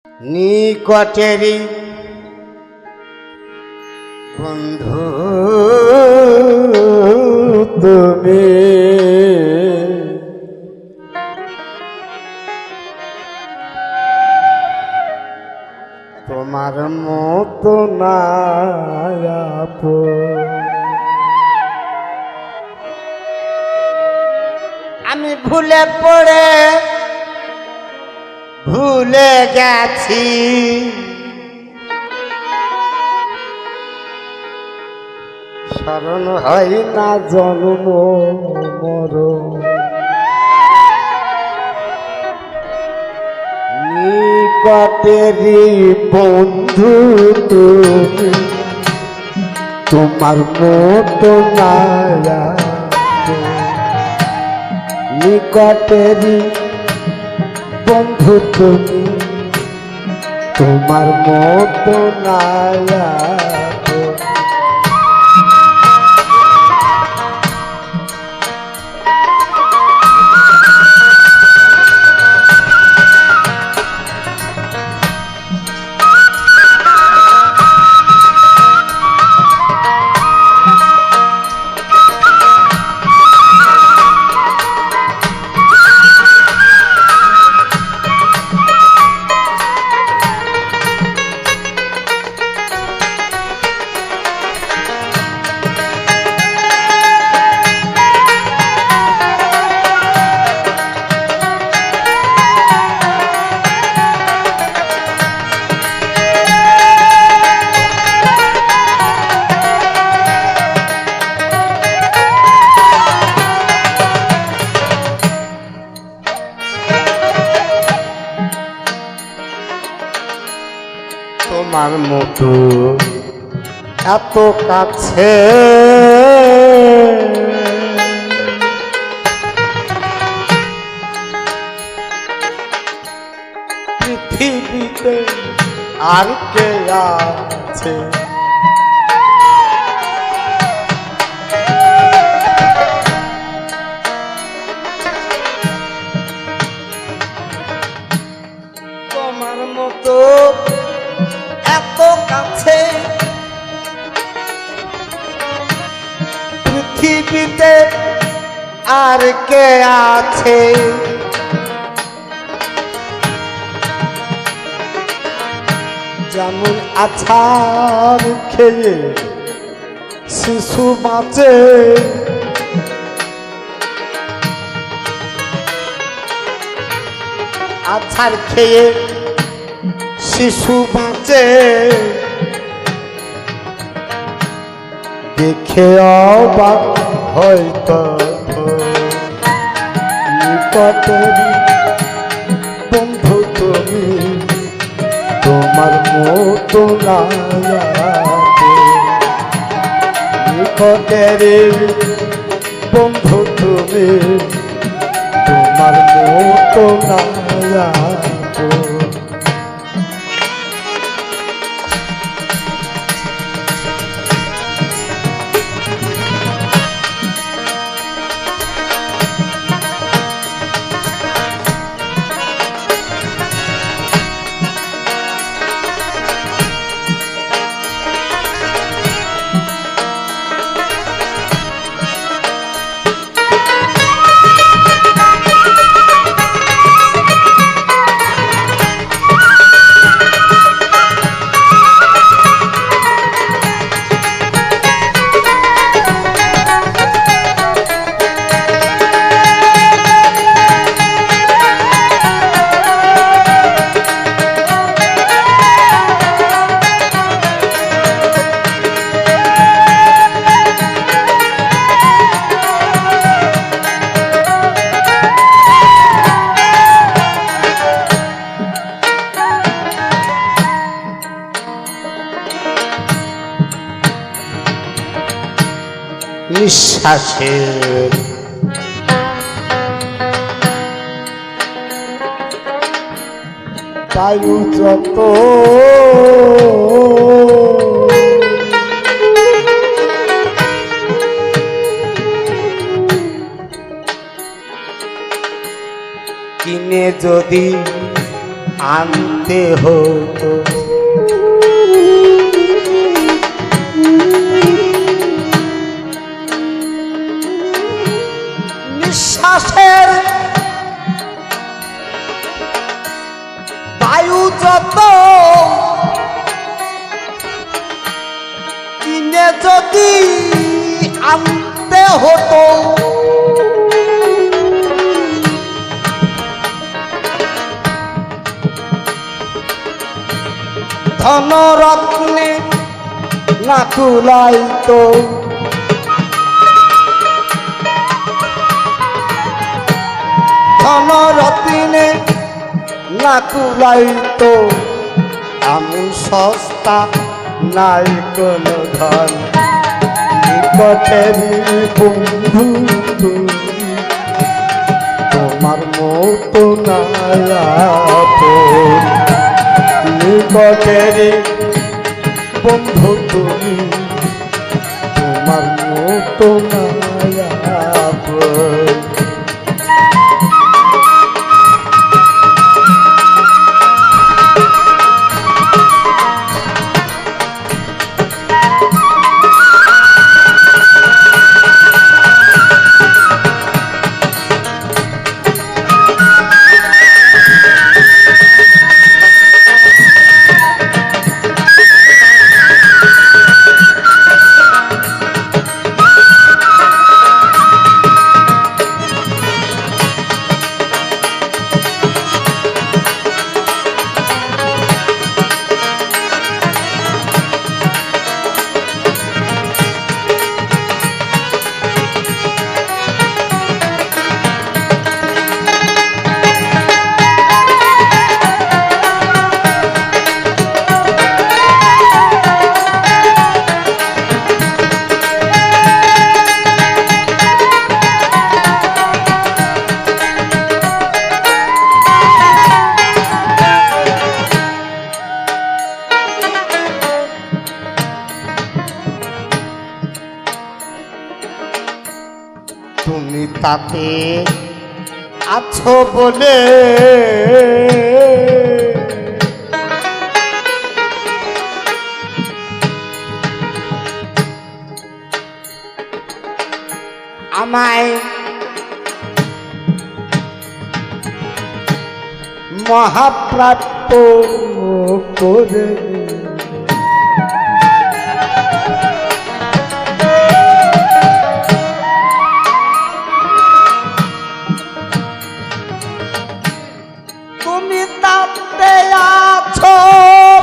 নিকটেরই বন্ধু তুমি তোমার মতো না আমি ভুলে পড়ে ভুলে গেছি স্মরণ হয় না জন্ম মরণ নিকটেরই বন্ধু তুমি তোমার মতো না নিকটেরই বন্ধু তুমি তোমার মতো না তোমার মতো এত কাছে পৃথিবীতে আর কে আছে তোমার মতো এত কাছে পৃথিবীতে আর কে আছে যেমন আছাড় খেয়ে শিশু বাঁচে আছাড় খেয়ে শিশু বাঁচে দেখে অবাক হয়তো নিকটেরই বন্ধু তুমি তোমার মতো না নিকটেরই বন্ধু তুমি তোমার মতো না নিঃশ্বাসের বায়ু যত কিনে যদি আনতে আনতে হতো। নিঃশ্বাসের বায়ু যত কিনে যদি আনতে হতো, ধনরত্নে না কুলাইতো, ধনরত্নে না কুলাইতো, আমি সস্তা নাই কোনো ধন। নিকটেরই বন্ধু তুমি, তোমার মতো নাই আপন। নিকটেরই বন্ধু তুমি, তোমার মতো নাই আপন। তুমি তাতে আছো বলে আমায় মহাপ্রাপ্য করে তুমি তাতে আছো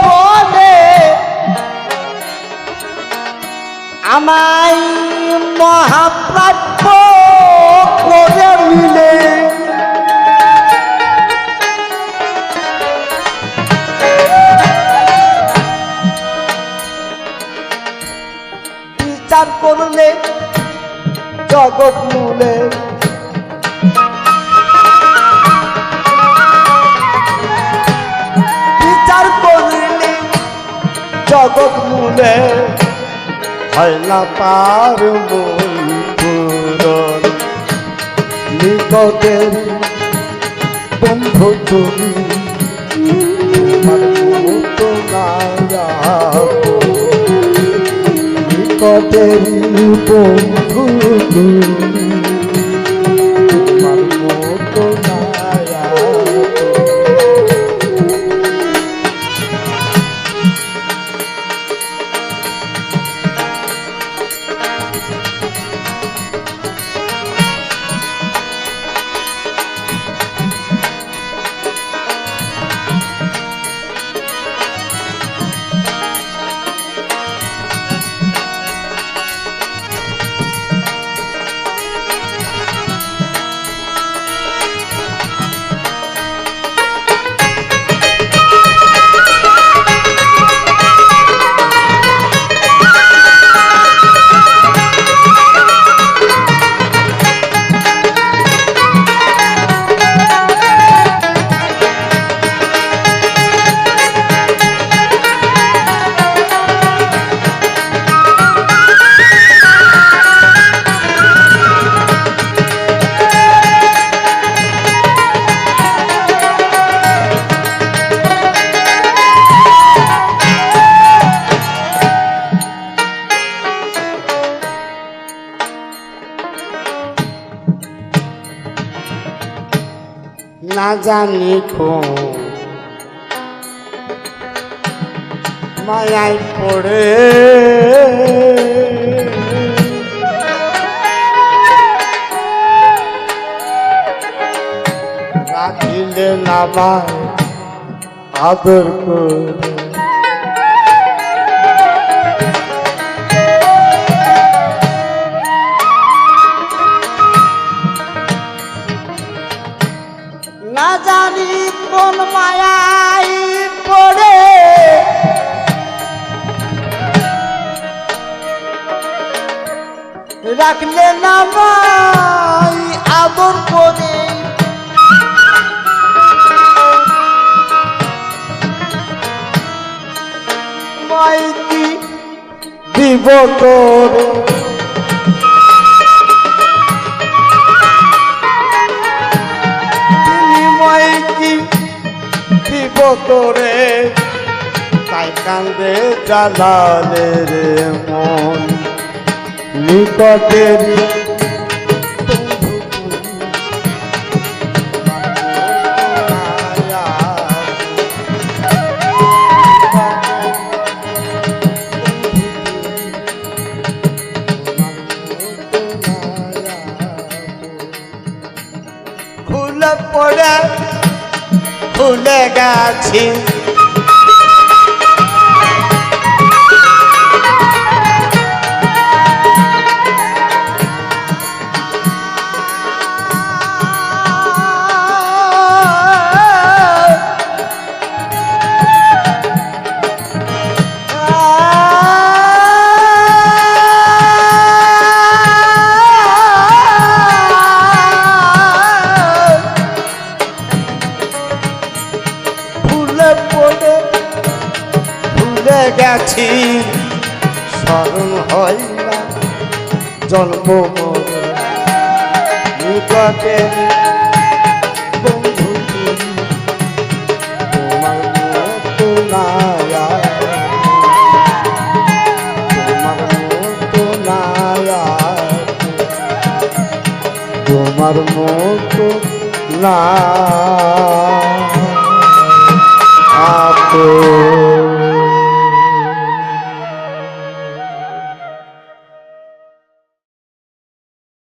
বলে আমায় মহাপ্রাপ্য করে মিলে বিচার করলে জগৎ মূলে বিচার করলে জগৎ মূলে হয় না তার মূল পূরণ। নিকটের বন্ধু তুমি, তোমার মতো নাই আপন। নিকটের বন্ধু তুমি, তোমার মতো নাই আপন। জানি কোন মায়ায় পড়ে রাখিলে নামায় আদর করে না জানি কোন মায়াই পড়ে রাখলে না মাই আদর করে মাই কি দিব তোরে বিনিময় কি দিব তোরে তাই কান্দে জ্বালালে রে মন নিকটের খুলে পড়ে ভুলে গেছি ভুলে গেছি স্মরণ হয় না জন্ম মরণ নিকটে বন্ধু তুমি তোমার মতো নায়া তোমার মতো নায়া তোমার মতো না আপো